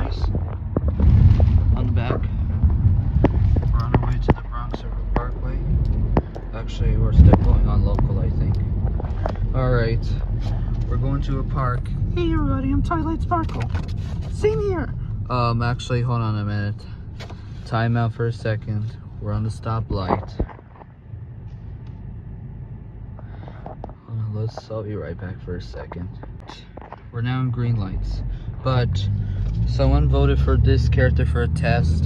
groceries on the back. We're on our way to the Bronx River Parkway. Actually, we're still going on local, I think. Alright, we're going to a park. Hey everybody, I'm Twilight Sparkle. Same here. Actually, hold on a minute. Time out for a second. We're on the stoplight. I'll be right back for a second. We're now in green lights, but someone voted for this character for a test,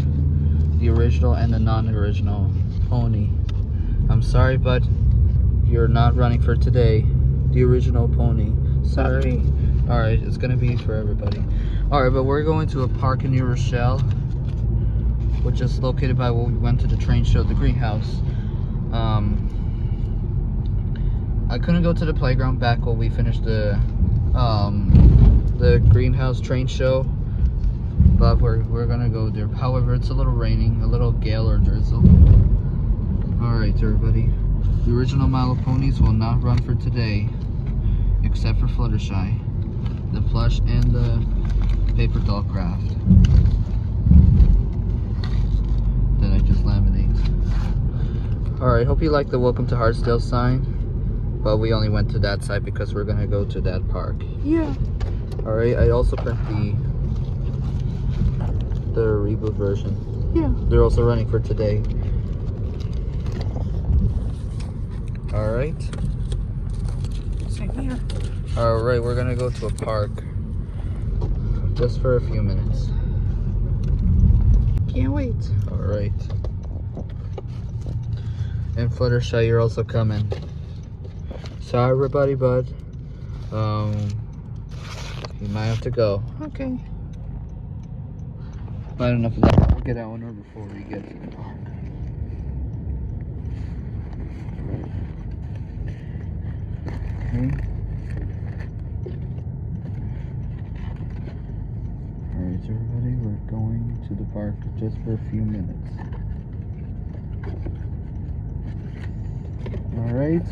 the original and the non-original pony. I'm sorry, but you're not running for today. The original pony. Sorry. Alright, it's gonna be for everybody. Alright, but we're going to a park in New Rochelle, which is located by where we went to the train show, the greenhouse. I couldn't go to the playground back when we finished the greenhouse train show, but we're gonna go there. However, it's a little raining, a little gale or drizzle. Alright everybody, the original My Little Ponies will not run for today, except for Fluttershy, the plush and the paper doll craft that I just laminate. Alright, hope you like the Welcome to Hartsdale sign, but we only went to that side because we're gonna go to that park. Yeah. Alright, I also print the reboot version. Yeah. They're also running for today. Alright. Same here. Alright, we're gonna go to a park just for a few minutes. Can't wait. Alright. And Fluttershy, you're also coming. Sorry everybody, but you might have to go. Okay. But enough of that. We'll get Elinor before we get to the park. Okay. Alright everybody, we're going to the park just for a few minutes. Alright.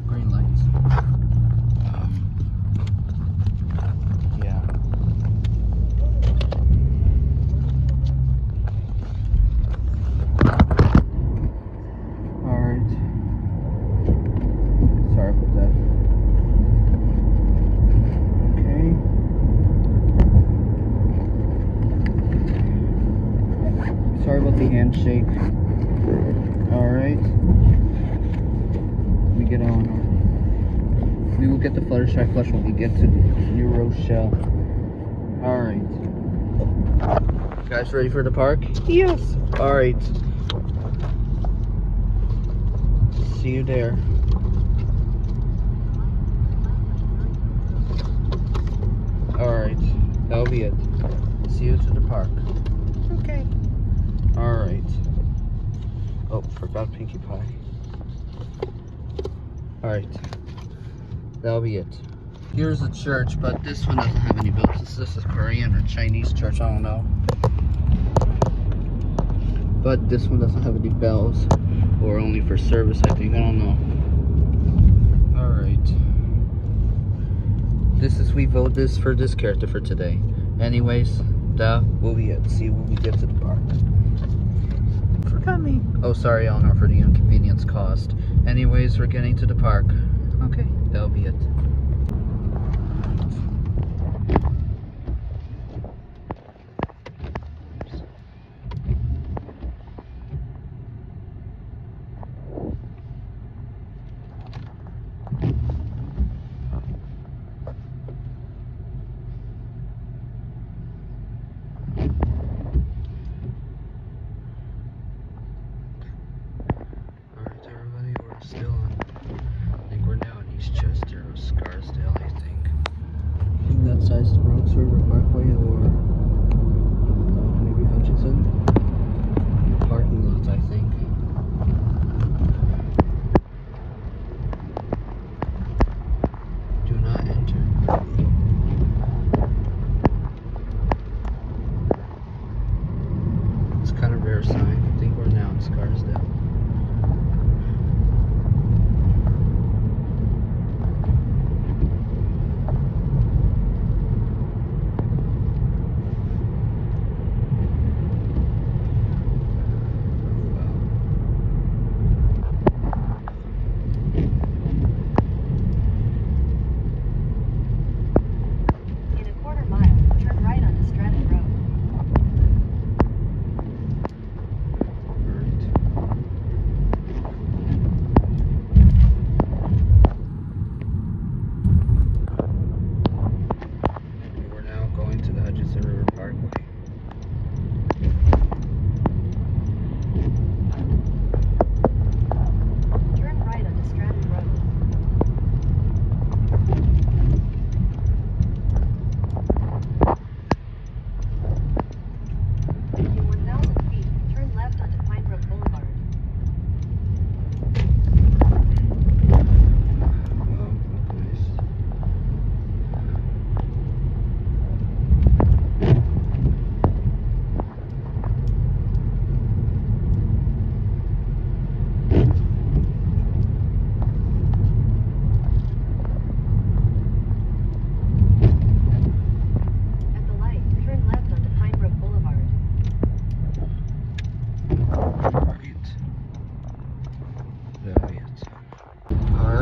Green lights. Yeah. Alright. Sorry about that. Okay. Sorry about the handshake. Alright. We get Elinor. We will get the Fluttershy plush when we get to New Rochelle. Alright. Guys ready for the park? Yes. Alright. See you there. Alright. That'll be it. See you to the park. Okay. Alright. Oh, forgot Pinkie Pie. Alright. That'll be it. Here's a church, but this one doesn't have any bells. This is Korean or Chinese church, I don't know. But this one doesn't have any bells. Or only for service, I think. I don't know. Alright. We vote this for this character for today. Anyways, that will be it. See you when we get to the park. Forgot me. Oh, sorry, Elinor, for the inconvenience caused. Anyways, we're getting to the park. Okay. That'll be it. Alright, everybody, we're still on. I think we're now in East Chester, Wisconsin.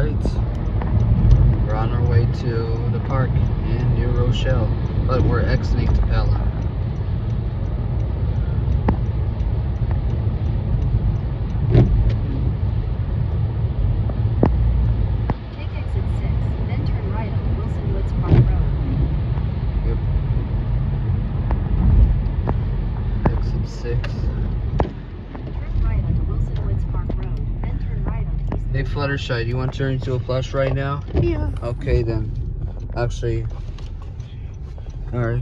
Alright. We're on our way to the park in New Rochelle, but we're exiting Pella. Take exit 6, then turn right on Wilson Woods Park Road. Yep. Exit 6. Turn right on Wilson Woods Park Road, then turn right on East. Hey Fluttershy, do you want to turn into a plush right now? Yeah. Okay then. Actually, alright.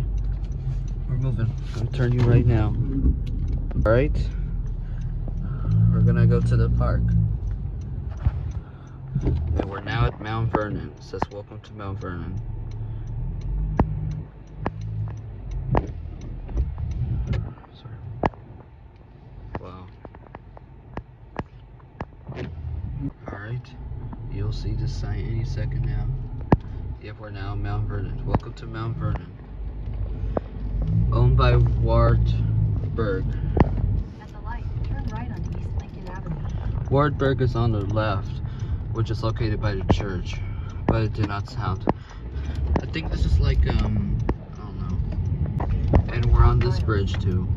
We're moving. I'll turn you right now. Alright. We're gonna go to the park. And we're now at Mount Vernon. It says welcome to Mount Vernon. Sorry. Wow. Alright. You'll see the sign any second now. Yep, we're now in Mount Vernon. Welcome to Mount Vernon. Owned by Wartburg. At the light, turn right on East Lincoln Avenue. Wartburg is on the left, which is located by the church, but it did not sound. I think this is like, I don't know. And we're on this bridge too.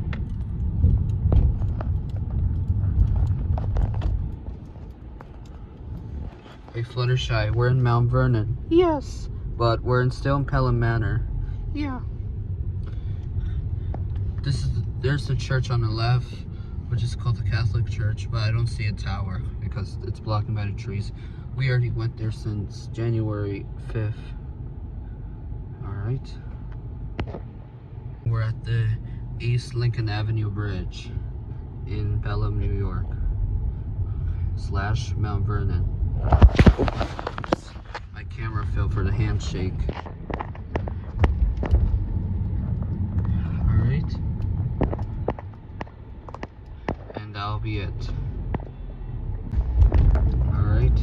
Hey Fluttershy, we're in Mount Vernon, Yes. but we're still in Pelham Manor. Yeah. There's the church on the left, which is called the Catholic Church, but I don't see a tower because it's blocked by the trees. We already went there since January 5th. Alright. We're at the East Lincoln Avenue Bridge in Pelham, New York. / Mount Vernon. Oops. My camera fell for the handshake. Alright. And that'll be it. Alright.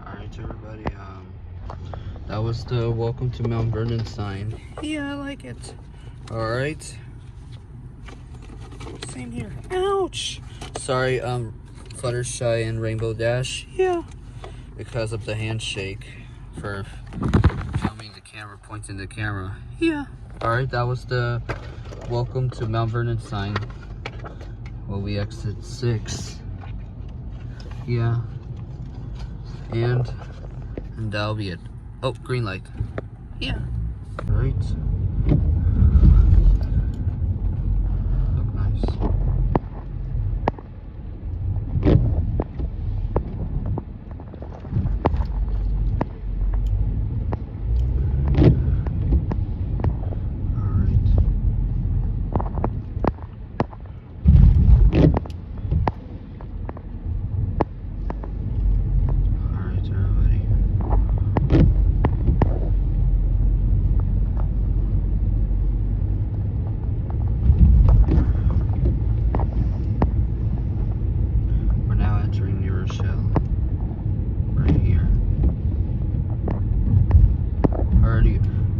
Alright everybody, that was the welcome to Mount Vernon sign. Yeah, I like it. Alright. Same here. Ouch. Sorry, Fluttershy and Rainbow Dash, Yeah. because of the handshake for filming the camera, pointing the camera. Yeah. Alright, that was the welcome to Mount Vernon sign. Well, we exit 6. Yeah. And that'll be it. Oh, green light. Yeah. Alright. Look nice.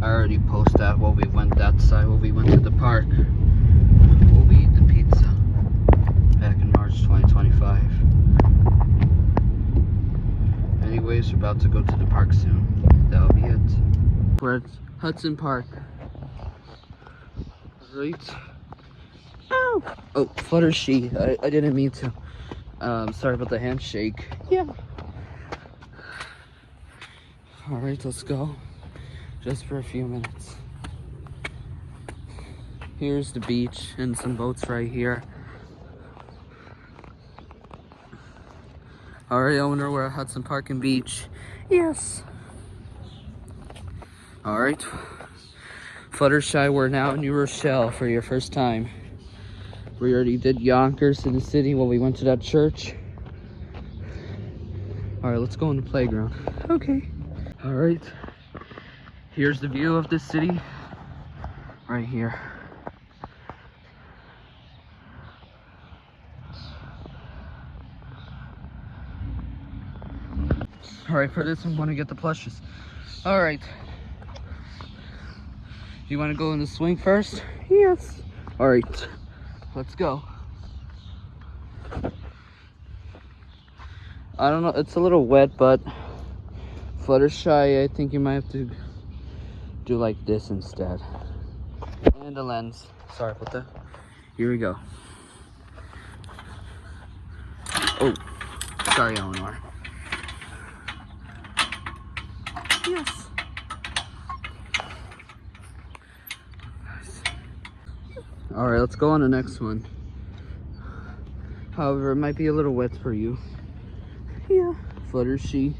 I already posted that while we went that side, while we went to the park. We'll eat the pizza back in March 2025. Anyways, we're about to go to the park soon. That'll be it. We're at Hudson Park. Right. Ow. Oh, Fluttershy. I didn't mean to. Sorry about the handshake. Yeah. Alright, let's go. Just for a few minutes. Here's the beach and some boats right here. Alright, owner, we're at Hudson Park and Beach. Yes. Alright. Fluttershy, we're now in New Rochelle for your first time. We already did Yonkers in the city while we went to that church. Alright, let's go in the playground. Okay. Alright. Here's the view of the city. Right here. Alright, for this I'm going to get the plushes. Alright. You want to go in the swing first? Yes. All right, let's go. I don't know, it's a little wet, but Fluttershy, I think you might have to do like this instead. And the lens. Sorry about that. Here we go. Oh, sorry, Elinor. Yes. All right, let's go on the next one. However, it might be a little wet for you. Yeah. Fluttershy,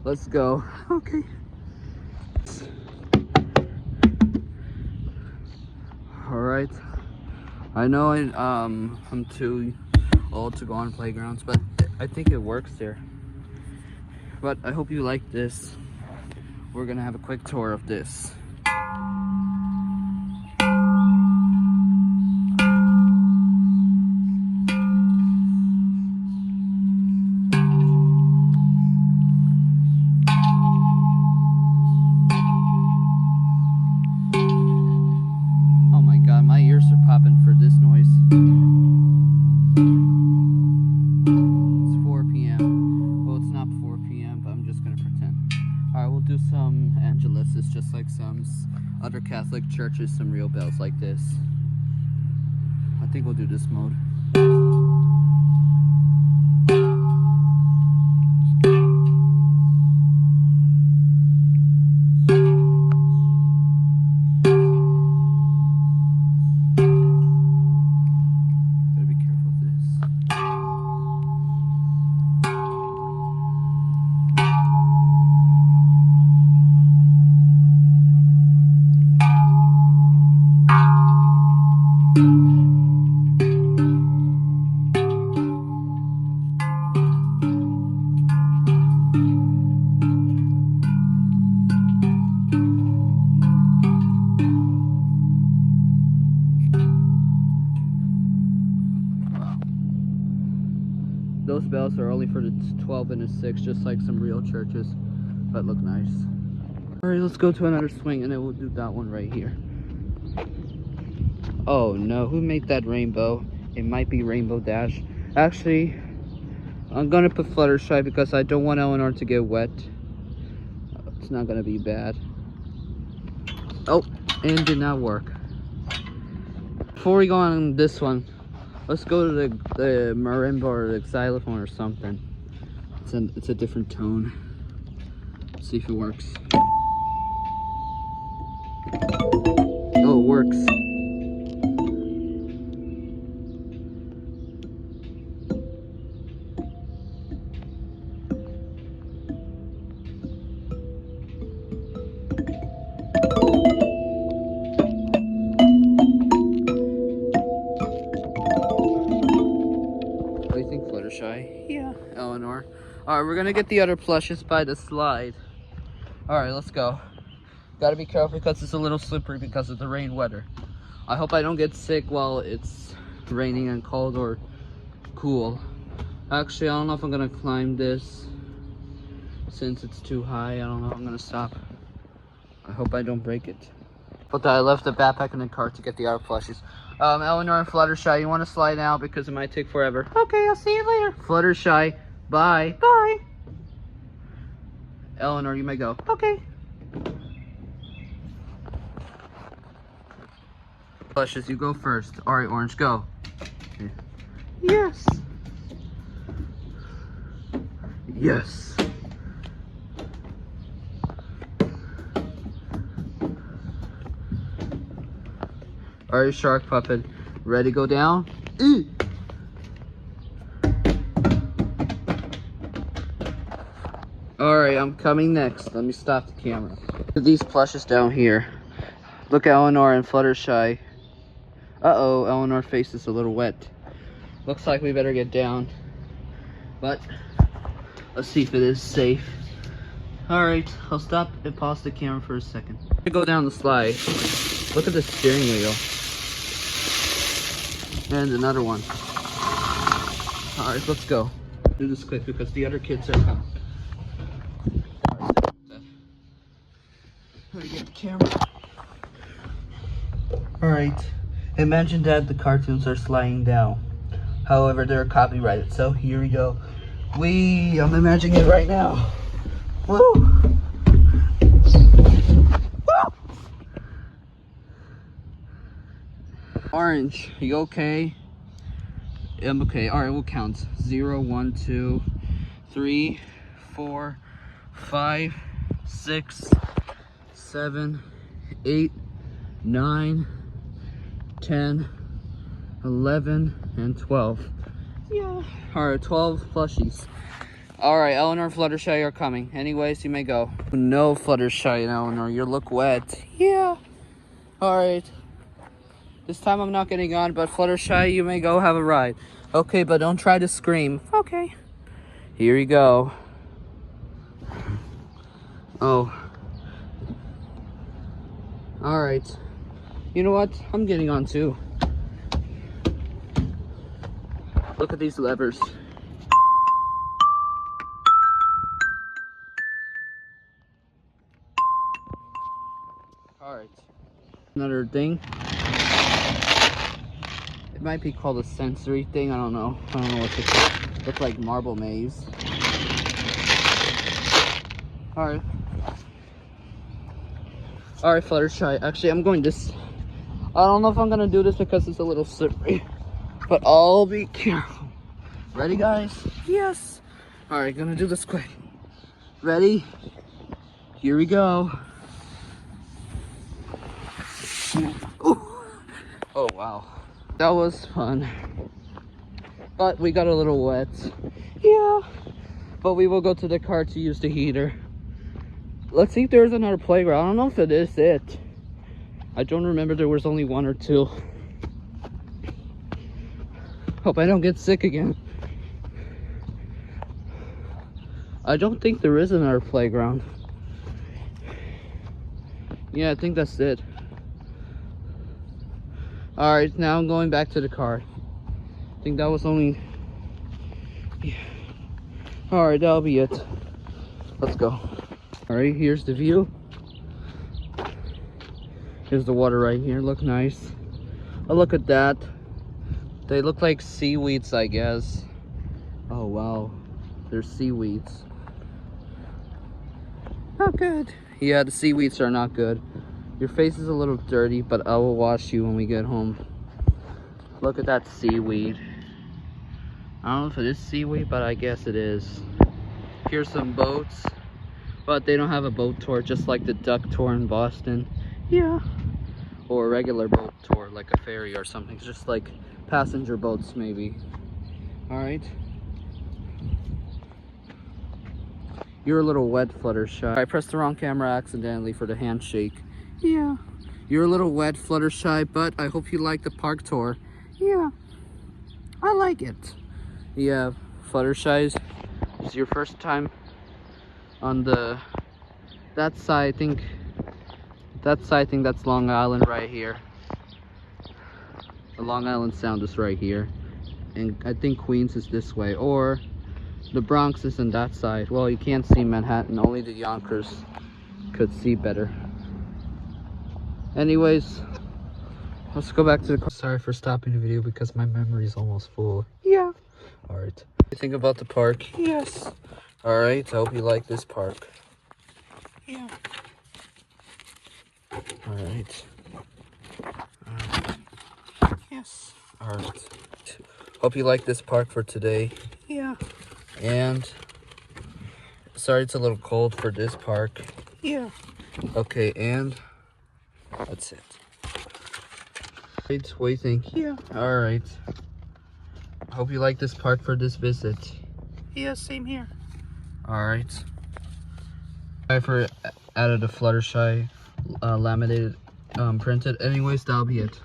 let's go. Okay. All right. I know I'm too old to go on playgrounds, but I think it works there. But I hope you like this. We're gonna have a quick tour of this. Oh my god, my ears are popping for this noise. It's 4 p.m. Well, it's not 4 p.m., but I'm just gonna pretend. Alright, we'll do some Angeluses, just like some other Catholic churches, some real bells like this. I think we'll do this mode. Gotta be careful of this. Those bells are only for the 12 and the 6, just like some real churches, but look nice. Alright, let's go to another swing and then we'll do that one right here. Oh no, who made that rainbow? It might be Rainbow Dash. Actually, I'm gonna put Fluttershy because I don't want Elinor to get wet. It's not gonna be bad. Oh, and did not work. Before we go on this one, let's go to the marimba or the xylophone or something. It's a different tone. Let's see if it works. Oh, it works. What do you think, Fluttershy? Yeah. Elinor. Alright, we're gonna get the other plushes by the slide. Alright, let's go. Gotta be careful because it's a little slippery because of the rain weather. I hope I don't get sick while it's raining and cold or cool. Actually, I don't know if I'm gonna climb this since it's too high. I don't know. I'm gonna stop. I hope I don't break it. But I left the backpack in the car to get the other plushies. Elinor and Fluttershy, you want to slide out because it might take forever. Okay, I'll see you later. Fluttershy, bye. Bye. Elinor, you may go. Okay. Plushes, you go first. All right, Orange, go. Yes. Yes. All right, Shark Puppet, ready to go down? All right, I'm coming next. Let me stop the camera. Look at these plushes down here. Look at Elinor and Fluttershy. Uh-oh, Elinor face is a little wet. Looks like we better get down. But let's see if it is safe. All right, I'll stop and pause the camera for a second. Go down the slide. Look at the steering wheel. And another one. All right, let's go. Do this quick because the other kids are coming. Let me get the camera. All right, Imagine that the cartoons are sliding down. However, they're copyrighted. So here we go. I'm imagining it right now. Woo! Woo! Orange, you okay? I'm okay. Alright, we'll count. 0, 1, 2, 3, 4, 5, 6, 7, 8, 9, 10, 11, and 12. Yeah. Alright, 12 plushies. Alright, Elinor and Fluttershy are coming. Anyways, you may go. No, Fluttershy and Elinor, you look wet. Yeah. Alright. This time I'm not getting on, but Fluttershy, you may go have a ride. Okay, but don't try to scream. Okay. Here you go. Oh. Alright. You know what? I'm getting on too. Look at these levers. Alright. Another thing. It might be called a sensory thing. I don't know. I don't know what to call it. Look like marble maze. Alright. Alright, Fluttershy. Actually, I'm going this. I don't know if I'm gonna do this because it's a little slippery. But I'll be careful. Ready, guys? Yes. Alright, gonna do this quick. Ready? Here we go. Ooh. Oh, wow. That was fun. But we got a little wet. Yeah. But we will go to the car to use the heater. Let's see if there's another playground. I don't know if it is it. I don't remember there was only 1 or 2. Hope I don't get sick again. I don't think there is another playground. Yeah, I think that's it. Alright, now I'm going back to the car. I think that was only... Yeah. Alright, that'll be it. Let's go. Alright, here's the view. Here's the water right here. Look nice. Oh, look at that. They look like seaweeds, I guess. Oh, wow. They're seaweeds. Not good. Yeah, the seaweeds are not good. Your face is a little dirty, but I will wash you when we get home. Look at that seaweed. I don't know if it is seaweed, but I guess it is. Here's some boats, but they don't have a boat tour, just like the duck tour in Boston. Yeah. Or a regular boat tour, like a ferry or something. It's just like passenger boats, maybe. Alright. You're a little wet, Fluttershy. I pressed the wrong camera accidentally for the handshake. Yeah. You're a little wet, Fluttershy, but I hope you like the park tour. Yeah. I like it. Yeah, Fluttershy, it's your first time on that side. I think that's Long Island right here. The Long Island Sound is right here. And I think Queens is this way. Or the Bronx is on that side. Well, you can't see Manhattan. Only the Yonkers could see better. Anyways, let's go back to the car. Sorry for stopping the video because my memory is almost full. Yeah. Alright. What do you think about the park? Yes. Alright, I hope you like this park. Yeah. Alright. Yes. Alright. Hope you like this park for today. Yeah. And sorry it's a little cold for this park. Yeah. Okay, and that's it. Right, what do you think? Yeah. Alright. Hope you like this park for this visit. Yeah, same here. Alright. I for added a Fluttershy laminated printed. Anyways, that'll be it.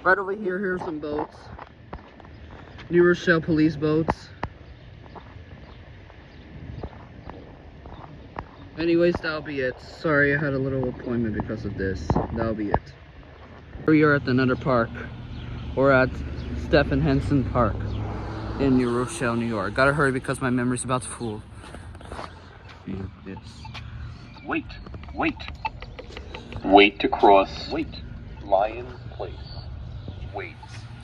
Right over here, here's some boats. New Rochelle police boats. Anyways, that'll be it. Sorry, I had a little appointment because of this. That'll be it. We are at another park. We're at Stephen Henson Park in New Rochelle, New York. Gotta hurry because my memory's about to fool. Yes. Wait, wait. Wait to cross. Wait. Lion's Place. wait.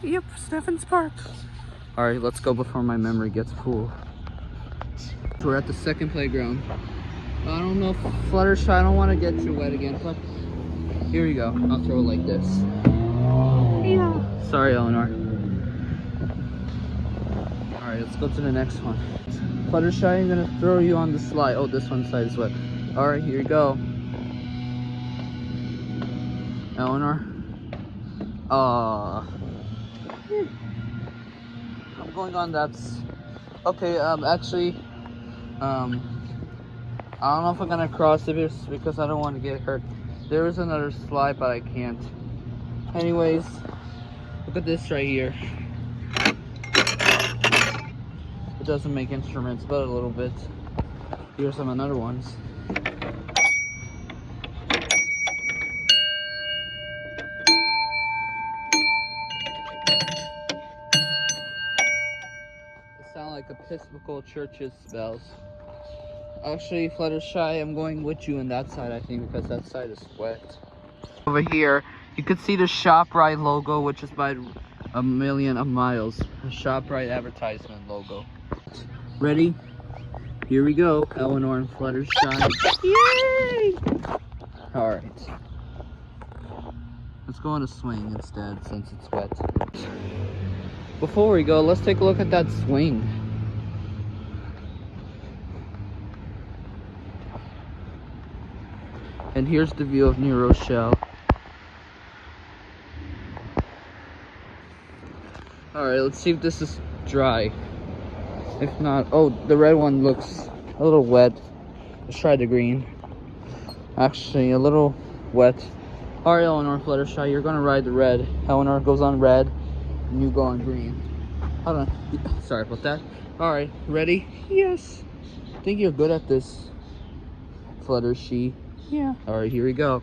Yep, Stephen's Park. Alright, let's go before my memory gets full. We're at the second playground. I don't know if Fluttershy, I don't want to get too wet again, but here we go. I'll throw it like this. Yeah. Sorry, Elinor. Alright, let's go to the next one. Fluttershy, I'm gonna throw you on the slide. Oh, this one side is wet. Alright, here you go. Elinor. I'm going on that. Okay, actually, I don't know if I'm gonna cross it because I don't want to get hurt. There is another slide, but I can't. Anyways, look at this right here. It doesn't make instruments, but a little bit. Here's some another ones. They sound like Episcopal churches bells. Actually, Fluttershy, I'm going with you on that side, I think, because that side is wet. Over here, you can see the ShopRite logo, which is by a million of miles. A ShopRite advertisement logo. Ready? Here we go, Elinor and Fluttershy. Yay! Alright. Let's go on a swing instead, since it's wet. Before we go, let's take a look at that swing. And here's the view of New Rochelle. Alright, let's see if this is dry. If not, oh, the red one looks a little wet. Let's try the green. Actually, a little wet. Alright, Elinor, Fluttershy, you're gonna ride the red. Elinor goes on red, and you go on green. Hold on. Sorry about that. Alright, ready? Yes. I think you're good at this, Fluttershy. Yeah. Alright, here we go.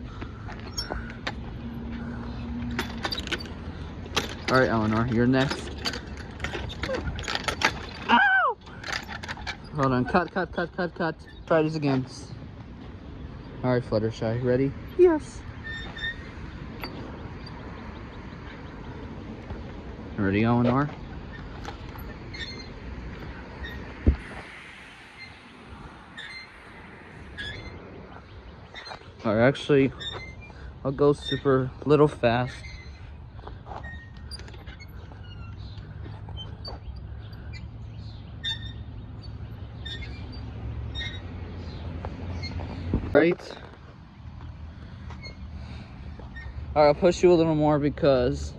Alright, Elinor, you're next. Ow! Hold on, cut. Try this again. Alright, Fluttershy, ready? Yes. Ready, Elinor? Alright, actually, I'll go super little fast. Right. Alright, I'll push you a little more because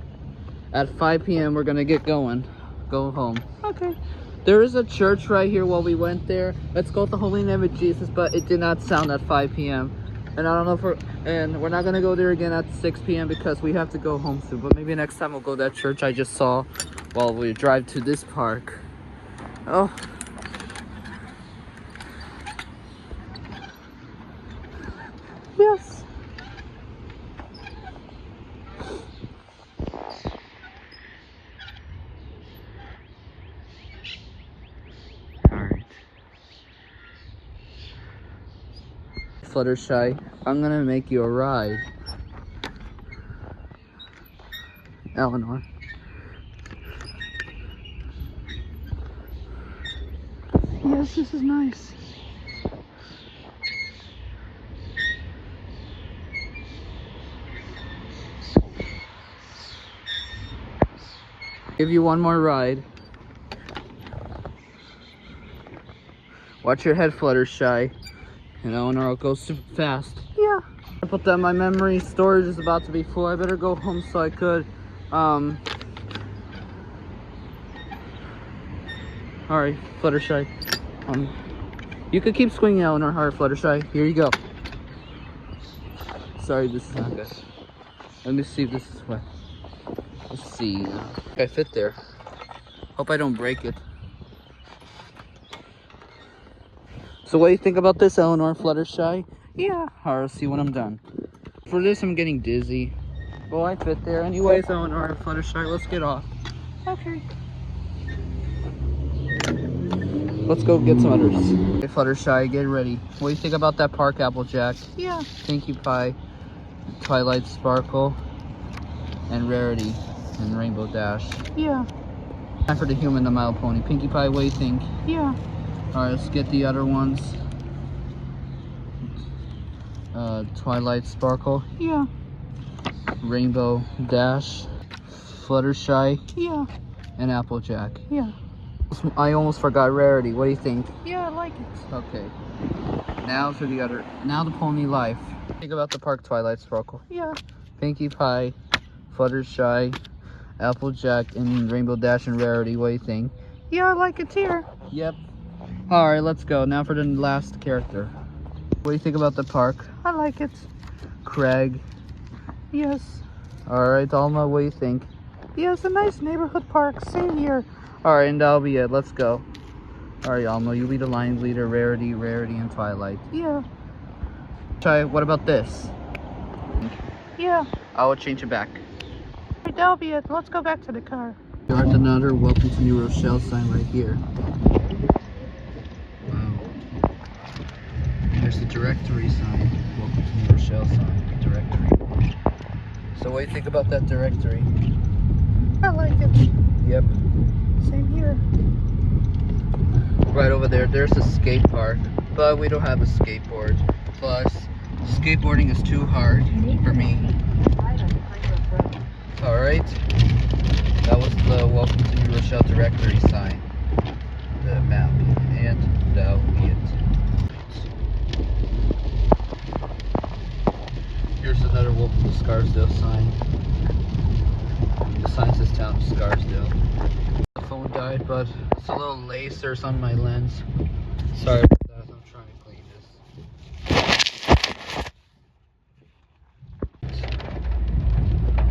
at 5 p.m. we're gonna get going. Go home. Okay. There is a church right here while we went there. It's called the Holy Name of Jesus, but it did not sound at 5 p.m. And I don't know if we're not gonna go there again at 6 p.m. because we have to go home soon. But maybe next time we'll go to that church I just saw while we drive to this park. Oh. Yes. Alright. Fluttershy, I'm gonna make you a ride. Elinor. Yes, this is nice. Give you one more ride. Watch your head, Fluttershy. And Elinor will go super fast. Yeah. I put that my memory storage is about to be full. I better go home so I could. Alright, Fluttershy. You could keep swinging, Elinor. Alright, Fluttershy. Here you go. Sorry, this is not good. Let me see if this is wet. Let's see. I fit there. Hope I don't break it. So what do you think about this, Elinor, Fluttershy? Yeah. Alright, see when I'm done. For this, I'm getting dizzy. Well, I fit there. Anyways, Elinor and Fluttershy, let's get off. Okay. Let's go get some others. Okay, Fluttershy, get ready. What do you think about that park, Applejack? Yeah. Pinkie Pie, Twilight Sparkle, and Rarity. and Rainbow Dash. Yeah. Time for the human, the My Little Pony. Pinkie Pie, what do you think? Yeah. Alright, let's get the other ones. Twilight Sparkle, Yeah. Rainbow Dash, Fluttershy, Yeah. and Applejack. Yeah. I almost forgot Rarity. What do you think? Yeah, I like it. Okay. Now to the other. Now the Pony Life. Think about the park. Twilight Sparkle, Yeah. Pinkie Pie, Fluttershy, Applejack, and Rainbow Dash and Rarity. What do you think? Yeah, I like it here. Yep. Alright, let's go. Now for the last character. What do you think about the park? I like it. Craig. Yes. Alright, Alma, what do you think? Yeah, it's a nice neighborhood park. Same here. Alright, and that'll be it. Let's go. Alright, Alma, you be the line leader. Rarity, and Twilight. Yeah. Try. What about this? Yeah. I will change it back. That'll be it. Let's go back to the car. There's another Welcome to New Rochelle sign right here. Wow. There's the directory sign. Welcome to New Rochelle sign. Directory. So what do you think about that directory? I like it. Yep. Same here. Right over there, there's a skate park, but we don't have a skateboard. Plus, skateboarding is too hard for me. Right on Knockoff Road. Alright. That was the Welcome to New Rochelle directory sign. The map. And that'll be it. Here's another Welcome to Scarsdale sign. The sign says Town of Scarsdale. The phone died, but it's a little lasers on my lens. Sorry about that, I'm trying to clean this.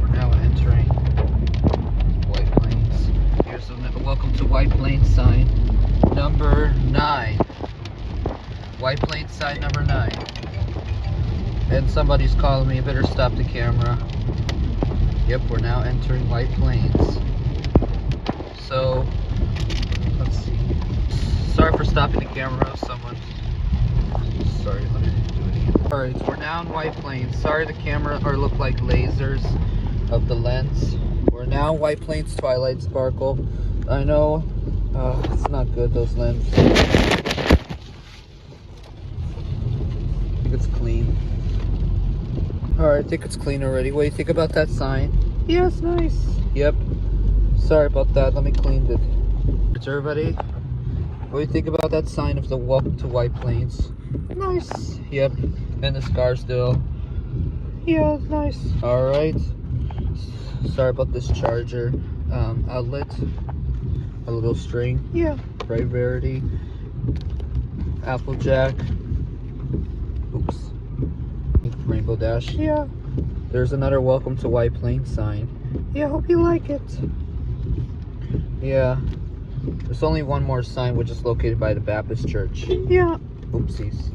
We're now entering White Plains. Here's a Welcome to White Plains sign number 9. White Plains sign number 9. And somebody's calling me, better stop the camera. Yep, we're now entering White Plains. So, let's see. Sorry for stopping the camera, someone. Sorry, let me do it again. Alright, so we're now in White Plains. Sorry the camera or look like lasers of the lens. We're now in White Plains Twilight Sparkle. I know, it's not good, those lenses. I think it's clean. Alright, I think it's clean already. What do you think about that sign? Yeah, it's nice. Yep. Sorry about that. Let me clean it. It's everybody. What do you think about that sign of the Welcome to White Plains? Nice. Yep. And the Scarsdale. Yeah, it's nice. Alright. Sorry about this charger. Outlet. A little string. Yeah. Bright Rarity. Applejack. Oops. Rainbow Dash. Yeah. There's another Welcome to White Plains sign. Yeah, hope you like it. Yeah. There's only one more sign, which is located by the Baptist Church. Yeah. Oopsies.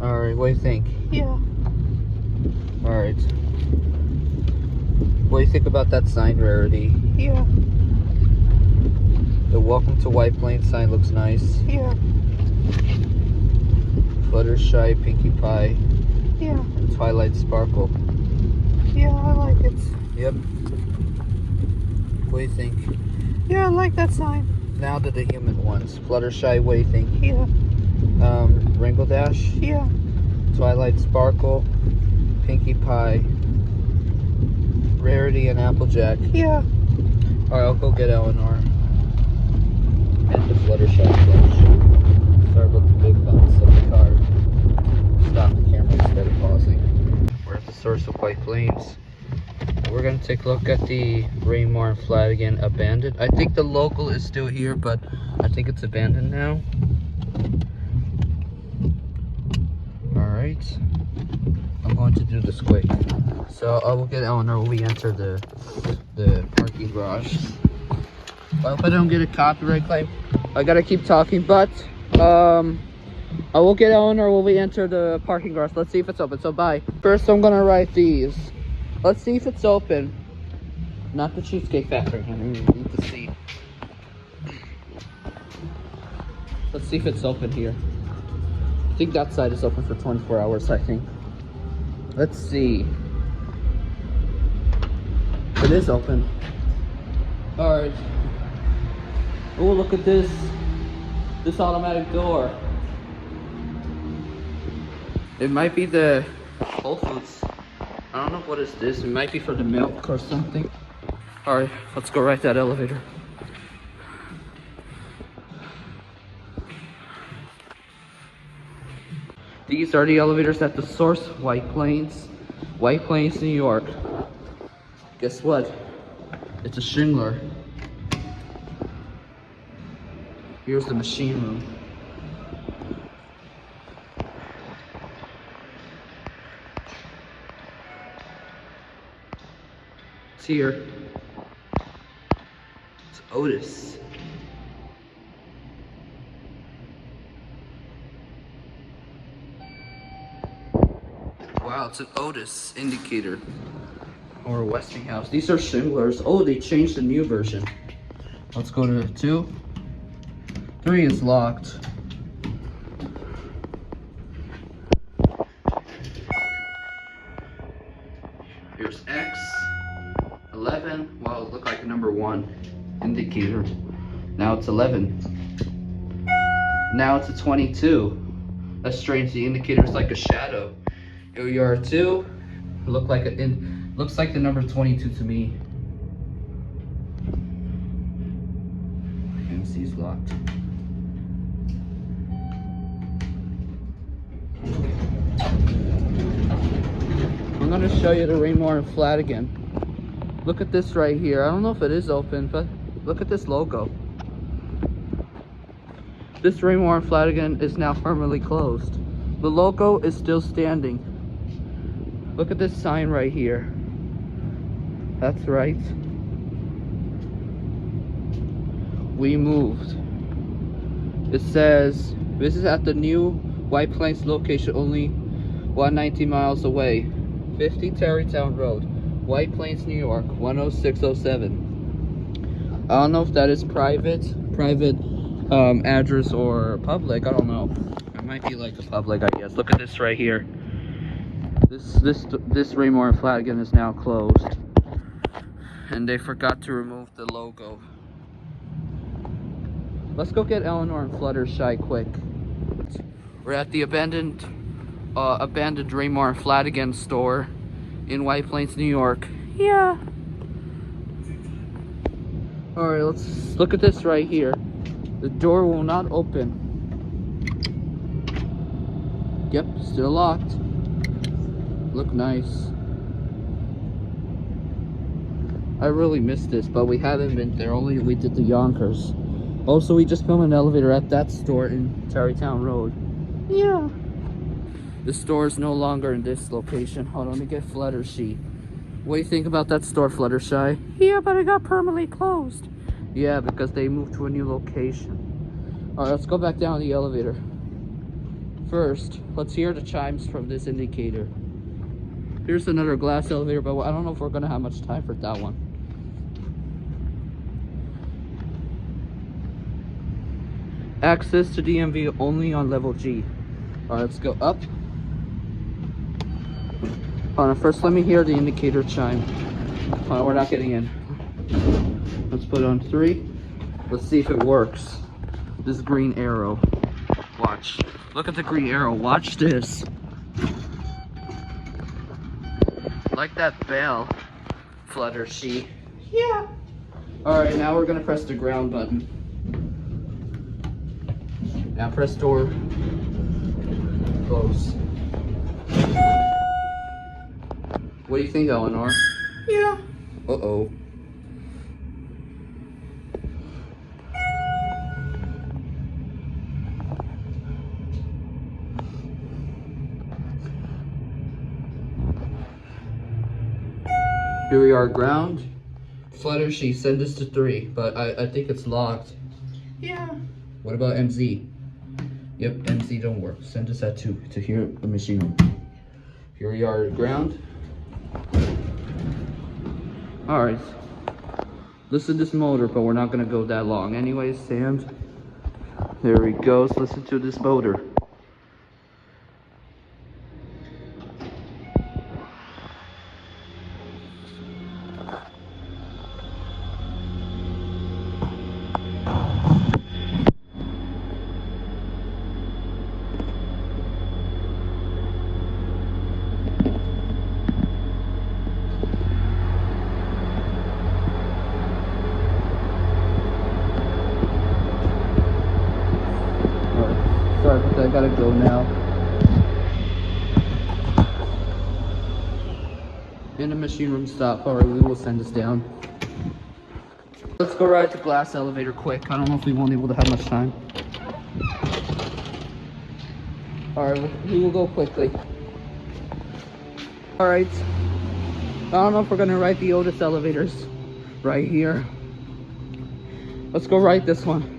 Alright, what do you think? Yeah. Alright. What do you think about that sign, Rarity? Yeah. The Welcome to White Plains sign looks nice. Yeah. Fluttershy, Pinkie Pie, Yeah. and Twilight Sparkle. Yeah, I like it. Yep. What do you think? Yeah, I like that sign. Now to the human ones. Fluttershy, what do you think? Yeah. Rainbow Dash, Yeah. Twilight Sparkle, Pinkie Pie, Rarity, and Applejack. Yeah. Alright, I'll go get Elinor. And the Fluttershy flush. Sorry about the big bounce of the car. Stop the camera instead of pausing. We're at the source of White Plains. We're gonna take a look at the Rainmore and Flanagan abandoned. I think the local is still here, but I think it's abandoned now. Alright. I'm going to do this quick. So I will get Elinor when we enter the parking garage. I hope I don't get a copyright claim. I gotta keep talking, but I will get Elinor when we enter the parking garage. Let's see if it's open. So bye. First I'm gonna write these. Let's see if it's open. Not the Cheesecake Factory. I need to see. Let's see if it's open here. I think that side is open for 24 hours, I think. Let's see. It is open. Alright. Oh, look at this. This automatic door. It might be the Whole Foods. I don't know what is this. It might be for the milk or something. Alright, let's go right that elevator. These are the elevators at the source, White Plains, New York. Guess what? It's a Schindler. Here's the machine room. It's here. It's Otis. Wow, it's an Otis indicator. Or Westinghouse. These are Schindlers. Oh, they changed the new version. Let's go to 2. 3 is locked. Here's X. 11. Wow, it looked like a number 1 indicator. Now it's 11. Now it's a 22. That's strange. The indicator is like a shadow. Here we are 2. Looks like the number 22 to me. MC's locked. I'm gonna show you the Rainmore and Flanagan. Look at this right here. I don't know if it is open, but look at this logo. This Rainmore and Flanagan is now permanently closed. The logo is still standing. Look at this sign right here. That's right. We moved. It says, this is at the new White Plains location, only 190 miles away. 50 Tarrytown Road, White Plains, New York, 10607. I don't know if that is private address or public. I don't know. It might be like a public, I guess. Look at this right here. This Rainmore and Flanagan is now closed, and they forgot to remove the logo. Let's go get Elinor and Fluttershy quick. We're at the abandoned Rainmore and Flanagan store in White Plains, New York. Yeah. All right, let's look at this right here. The door will not open. Yep, still locked. Look nice. I really missed this, but we haven't been there. Only we did the Yonkers. Also, we just filmed an elevator at that store in Tarrytown Road. Yeah. The store is no longer in this location. Hold on, let me get Fluttershy. What do you think about that store, Fluttershy? Yeah, but it got permanently closed. Yeah, because they moved to a new location. All right, let's go back down the elevator. First, let's hear the chimes from this indicator. Here's another glass elevator, but I don't know if we're gonna have much time for that one. Access to DMV only on level G. All right, let's go up. Hold on, first let me hear the indicator chime. Hold on, we're not getting in. Let's put on 3. Let's see if it works. This green arrow. Watch. Look at the green arrow. Watch this. Like that bell, Fluttershy. Yeah. Alright, now we're gonna press the ground button. Now press door. Close. What do you think, Elinor? Yeah. Uh-oh. Here we are, ground. Fluttershy, send us to 3, but I think it's locked. Yeah. What about MZ? Yep, MZ don't work. Send us at 2 to hear the machine room. Here we are, ground. Alright. Listen to this motor, but we're not gonna go that long. Anyways, Sam. There he goes. Listen to this motor. I gotta go now. In the machine room stop. Alright, we will send this down. Let's go ride the glass elevator quick. I don't know if we won't able to have much time. Alright, we will go quickly. Alright. I don't know if we're gonna ride the Otis elevators right here. Let's go ride this one.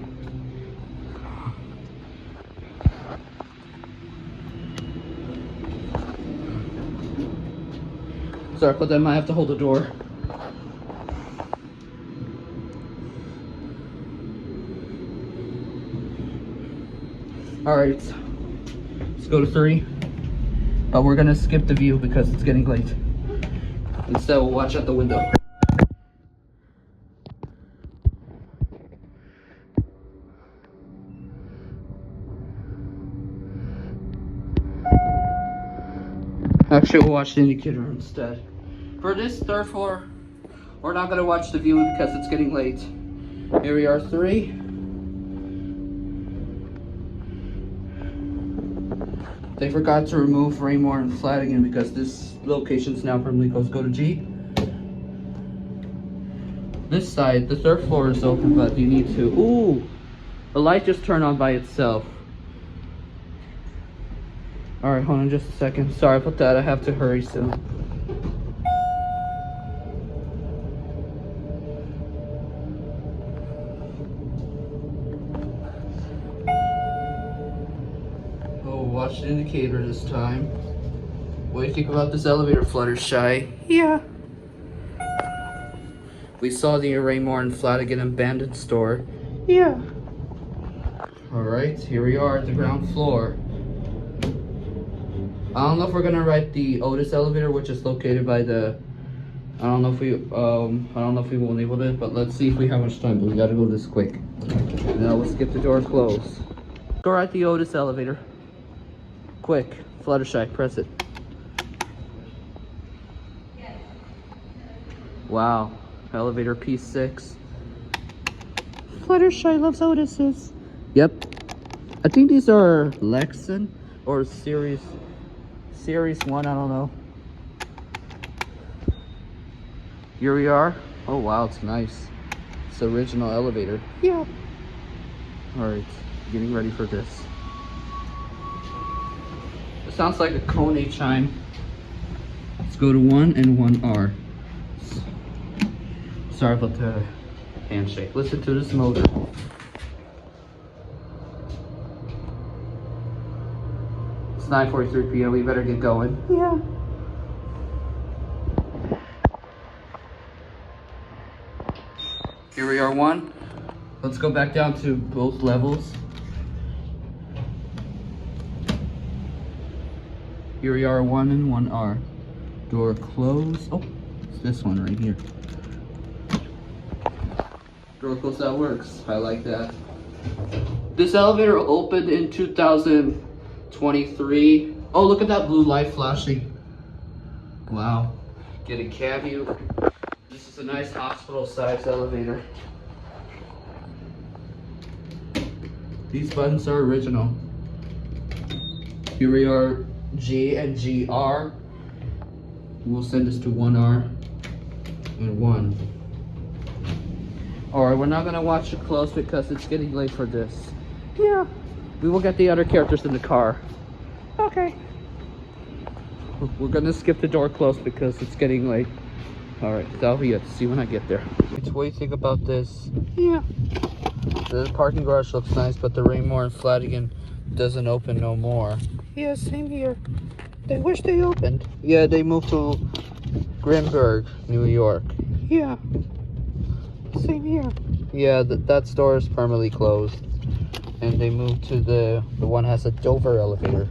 Sorry, but then I might have to hold the door. Alright, let's go to 3. But we're gonna skip the view because it's getting late. Instead, we'll watch out the window. Actually, we'll watch the indicator instead. For this 3rd floor, we're not gonna watch the view because it's getting late. Here we are, 3. They forgot to remove Raymore and Flanagan because this location's now permanently closed. Go to G. This side, the 3rd floor is open, but you need to. Ooh, the light just turned on by itself. All right, hold on just a second. Sorry about that. I have to hurry soon. Watch the indicator this time. What do you think about this elevator, Fluttershy? Yeah. We saw the Raymore and Flanagan abandoned store. Yeah. Alright, here we are at the ground floor. I don't know if we're gonna ride the Otis elevator, which is located by the I don't know if we won't able to, but let's see if we have much time, but we gotta go this quick. Now let's get the door closed. Go ride the Otis elevator. Quick, Fluttershy, press it. Wow, elevator P6. Fluttershy loves Otis's. Yep. I think these are Lexan or Series 1, I don't know. Here we are. Oh wow, it's nice. It's the original elevator. Yeah. Alright, getting ready for this. It sounds like a Kone chime. Let's go to 1 and 1R. Sorry about the handshake. Listen to this motor. It's 9:43 p.m. We better get going. Yeah. Here we are, 1. Let's go back down to both levels. Here we are, 1 and 1R. Door closed. Oh, it's this one right here. Door closed, that works. I like that. This elevator opened in 2023. Oh, look at that blue light flashing. Wow. Get a cab view. This is a nice hospital-sized elevator. These buttons are original. Here we are, G and GR. We'll send this to 1R and 1. Alright, we're not gonna watch it close because it's getting late for this. Yeah. We will get the other characters in the car. Okay. We're gonna skip the door closed because it's getting late. Alright, that'll be it. See you when I get there. What do you think about this? Yeah. The parking garage looks nice, but the Raymore and Flanagan doesn't open no more. Yeah, same here. They wish they opened. Yeah, they moved to Grimberg, New York. Yeah. Same here. Yeah, that store is permanently closed. And they moved to the one has a Dover elevator,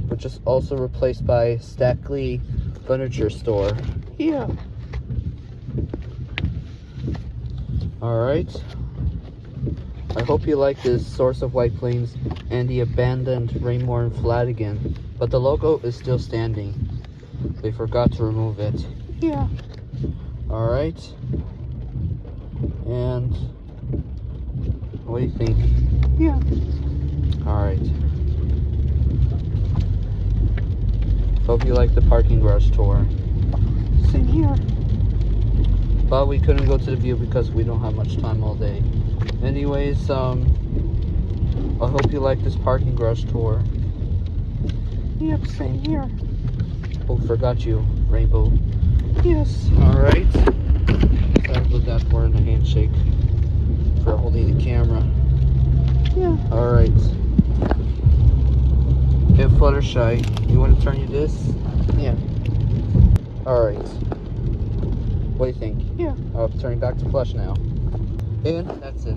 which is also replaced by Stackley Furniture Store. Yeah. Alright. I hope you like this source of White Plains and the abandoned Raymore and Flanagan, but the logo is still standing. They forgot to remove it. Yeah. Alright. And what do you think? Yeah. Alright. Hope you liked the parking garage tour. Same here. But we couldn't go to the view because we don't have much time all day. Anyways, I hope you like this parking garage tour. Yep, same here. Oh, forgot you, Rainbow. Yes. Alright. Sorry about that for the handshake. For holding the camera. Yeah. Alright. Hey, Fluttershy, you want to turn you this? Yeah. Alright. What do you think? Yeah. Turning back to flush now. And that's it.